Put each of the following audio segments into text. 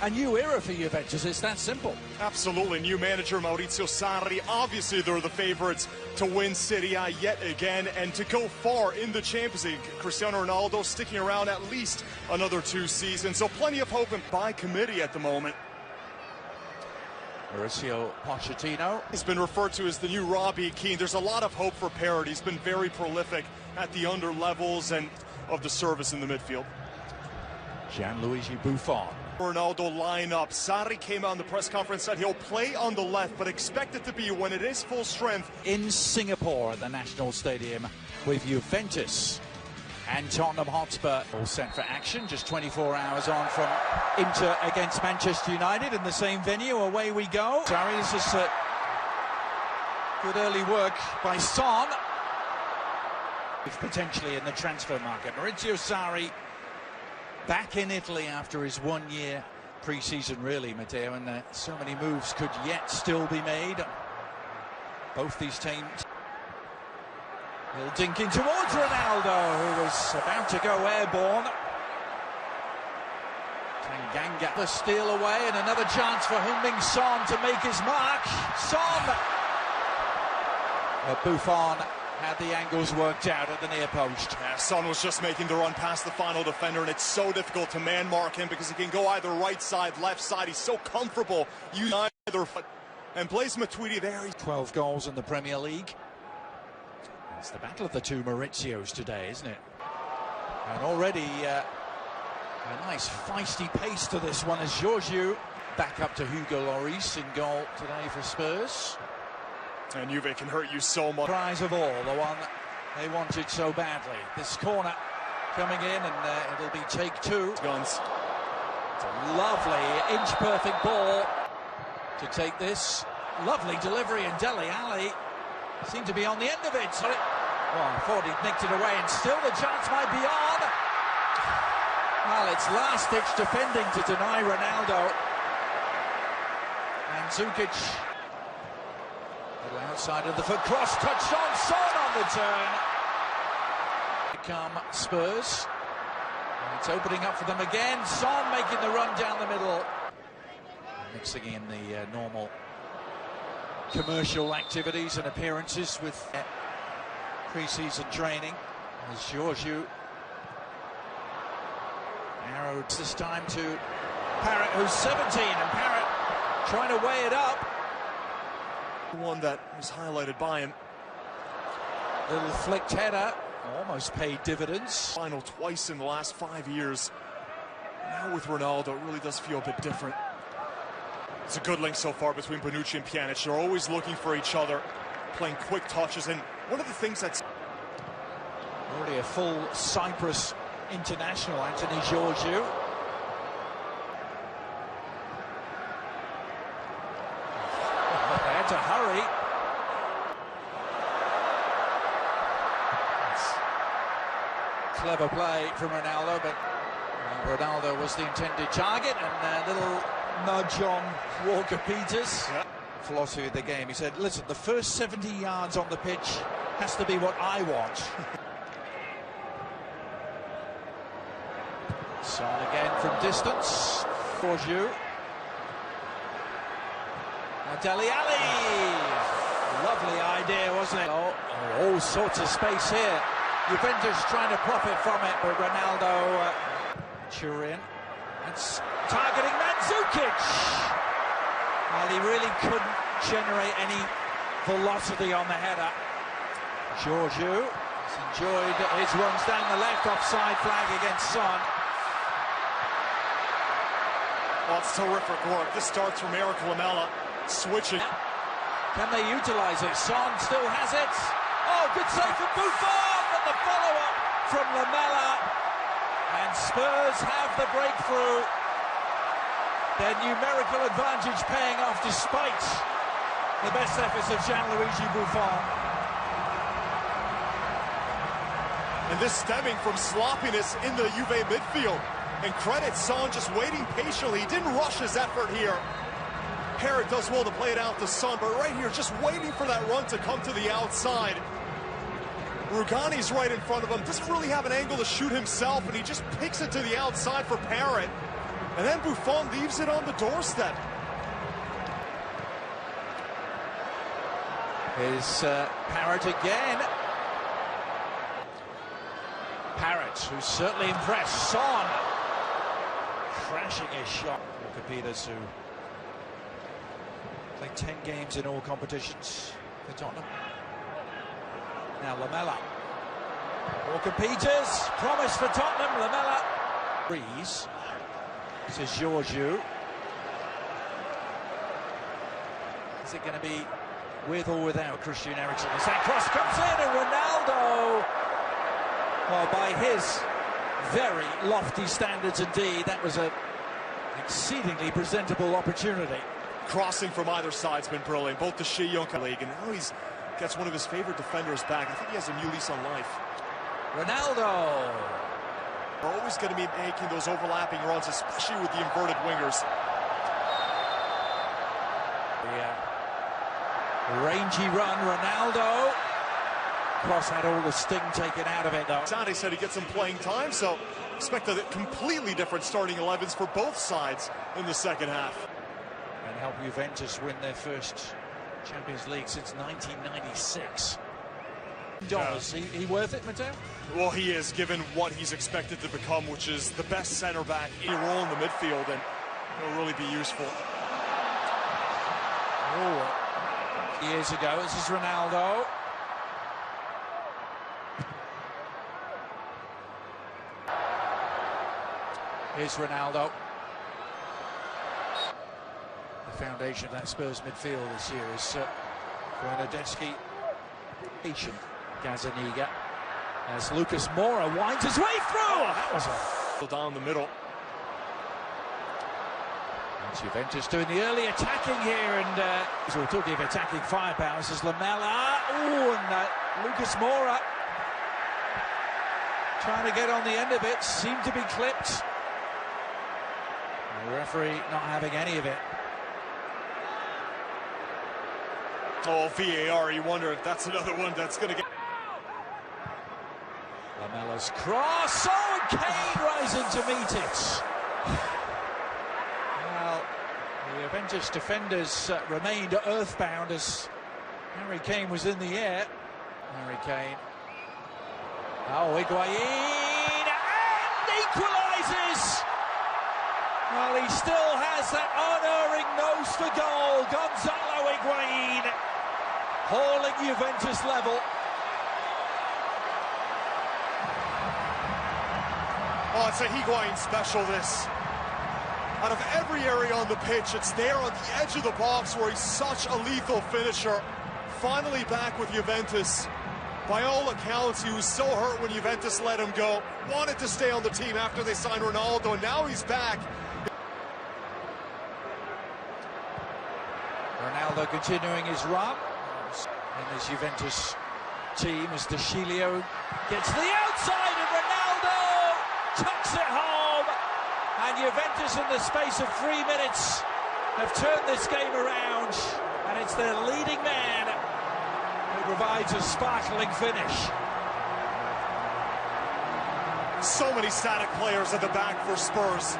a new era for Juventus. It's that simple. Absolutely. New manager Maurizio Sarri. Obviously, they're the favorites to win Serie A yet again and to go far in the Champions League. Cristiano Ronaldo sticking around at least another 2 seasons. So plenty of hope and by committee at the moment. Mauricio Pochettino. He's been referred to as the new Hary Kane. There's a lot of hope for Parrott. He's been very prolific at the under levels and of the service in the midfield. Gianluigi Buffon. Ronaldo lineup. Sarri came out in the press conference, said he'll play on the left, but expect it to be when it is full strength. In Singapore at the National Stadium with Juventus and Tottenham Hotspur all set for action. Just 24 hours on from Inter against Manchester United in the same venue. Away we go. Sarri, this is good early work by Son. Potentially in the transfer market. Maurizio Sarri back in Italy after his 1-year pre-season, really, Matteo, and so many moves could yet still be made. Both these teams. He'll dink in towards Ronaldo, who was about to go airborne. Tanganga, the steal away, and another chance for Heung-min Son to make his mark. Son! But Buffon had the angles worked out at the near post. Yeah, Son was just making the run past the final defender, and it's so difficult to man mark him because he can go either right side, left side. He's so comfortable using either foot. And Blaise Matuidi there. 12 goals in the Premier League. It's the battle of the two Maurizios today, isn't it? And already a nice feisty pace to this one as Giorgio back up to Hugo Lloris in goal today for Spurs. And Juve can hurt you so much. Prize of all, the one they wanted so badly. This corner coming in, and it'll be take 2. Guns. It's a lovely inch-perfect ball to take this. Lovely delivery, and Dele Alli seemed to be on the end of it. Oh, I thought he'd nicked it away, and still the chance might be on. Well, it's last-ditch defending to deny Ronaldo. And Zukic. Little outside of the foot cross, touched on, Son on the turn. Here come Spurs. And it's opening up for them again. Son making the run down the middle. Mixing in the normal commercial activities and appearances with pre-season training. As Giorgio arrowed this time to Parrott, who's 17, and Parrott trying to weigh it up. One that was highlighted by him. Little flicked header, almost paid dividends. Final twice in the last 5 years. Now with Ronaldo, it really does feel a bit different. It's a good link so far between Bonucci and Pjanic. They're always looking for each other, playing quick touches. And one of the things that's already a full Cyprus international, Anthony Giorgio. They had to hurry. It's clever play from Ronaldo, but Ronaldo was the intended target, and a little nudge on Walker Peters. Yeah. Philosophy of the game. He said, listen, the first 70 yards on the pitch has to be what I want. Son again from distance. Giorgio. Dele Alli. Lovely idea, wasn't it? Oh, all sorts of space here. Juventus trying to profit from it, but Ronaldo Turin. It's targeting Mandzukic. Well, he really couldn't generate any velocity on the header. Giorgio has enjoyed his runs down the left, offside flag against Son. Well, it's terrific work. This starts from Eric Lamela, switching. Can they utilize it? Son still has it. Oh, good save from Buffon, but the follow-up from Lamela. And Spurs have the breakthrough. Their numerical advantage paying off despite the best efforts of Gianluigi Buffon. And this stemming from sloppiness in the Juve midfield. And credit Son just waiting patiently. He didn't rush his effort here. Parrott does well to play it out to Son, but right here, just waiting for that run to come to the outside. Rugani's right in front of him, doesn't really have an angle to shoot himself, and he just picks it to the outside for Parrott. And then Buffon leaves it on the doorstep. Here's Parrott again. Parrott, who's certainly impressed. Son crashing his shot. Walker Peters, who played 10 games in all competitions for Tottenham. Now Lamela. Walker Peters, promise for Tottenham. Lamela. Breeze. This is Georgiou. Is it going to be with or without Christian Eriksen? As that cross comes in, and Ronaldo, well, by his very lofty standards indeed, that was an exceedingly presentable opportunity. Crossing from either side's been brilliant. Both the Young League, and now he's gets one of his favorite defenders back. I think he has a new lease on life. Ronaldo. They're always going to be making those overlapping runs, especially with the inverted wingers. Rangy run, Ronaldo. Cross had all the sting taken out of it, though. Sane said he gets some playing time, so expect a completely different starting 11s for both sides in the second half. And help Juventus win their first Champions League since 1996. Dollars, he worth it, Matteo? Well, he is, given what he's expected to become, which is the best center-back in a role in the midfield, and he'll really be useful. Oh. Years ago, this is Ronaldo. Here's Ronaldo. The foundation of that Spurs midfield this year is Bernardeschi, Gazzaniga. As Lucas Moura winds his way through. Oh, that was down the middle. Juventus doing the early attacking here, and so we're talking of attacking firepower. This is Lamela. Oh, and Lucas Moura trying to get on the end of it, seemed to be clipped. The referee not having any of it. Oh, VAR, you wonder if that's another one that's going to get... Lamela's cross. Oh, and Kane rising to meet it. Well, the Juventus defenders remained earthbound as Hary Kane was in the air. Hary Kane. Oh, Higuain, and equalises. Well, he still has that unerring nose for goal. Gonzalo Higuain hauling Juventus level. Oh, it's a Higuain special, this. Out of every area on the pitch, it's there on the edge of the box where he's such a lethal finisher. Finally back with Juventus. By all accounts, he was so hurt when Juventus let him go. Wanted to stay on the team after they signed Ronaldo, and now he's back. Ronaldo continuing his run in this Juventus team as De Sciglio gets to the outside, and Ronaldo tucks it home. And Juventus, in the space of 3 minutes, have turned this game around, and it's their leading man who provides a sparkling finish. So many static players at the back for Spurs.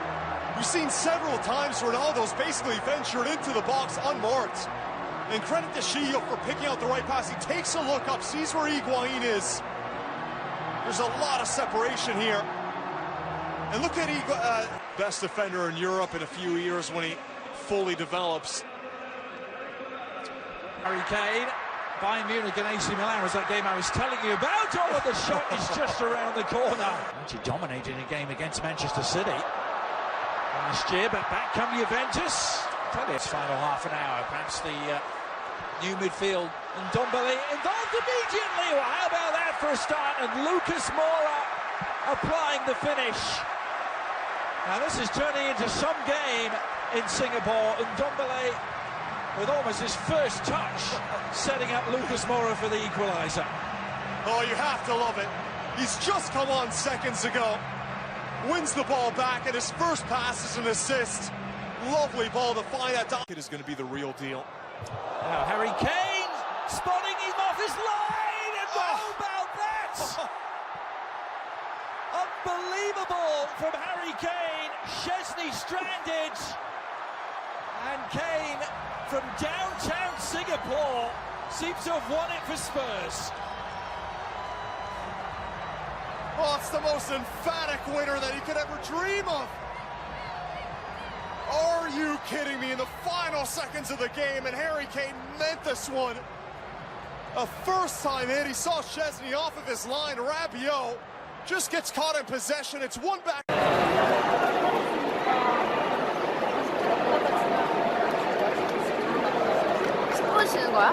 We've seen several times Ronaldo's basically ventured into the box unmarked. And credit to Sciglio for picking out the right pass. He takes a look up, sees where Higuain is. There's a lot of separation here. And look at best defender in Europe in a few years when he fully develops. Hary Kane, Bayern Munich and AC Milan was that game I was telling you about. Oh, and the shot is just around the corner. He dominated a game against Manchester City last year, but back come Juventus. Tell you, it's final half an hour. Perhaps the new midfield and Ndombele involved immediately. Well, how about that for a start? And Lucas Moura applying the finish. Now this is turning into some game in Singapore. And Ndombele with almost his first touch setting up Lucas Moura for the equaliser. Oh, you have to love it. He's just come on seconds ago. Wins the ball back, and his first pass is an assist. Lovely ball to find that. It is going to be the real deal. Now Hary Kane spotting him off his line, and how about that? Unbelievable from Hary Kane. Szczesny stranded. And Kane from downtown Singapore seems to have won it for Spurs. Oh, it's the most emphatic winner that he could ever dream of. Are you kidding me? In the final seconds of the game, and Hary Kane meant this one. A first time hit, he saw Szczesny off of his line. Rabiot just gets caught in possession. It's one back. 뭐 치는 거야?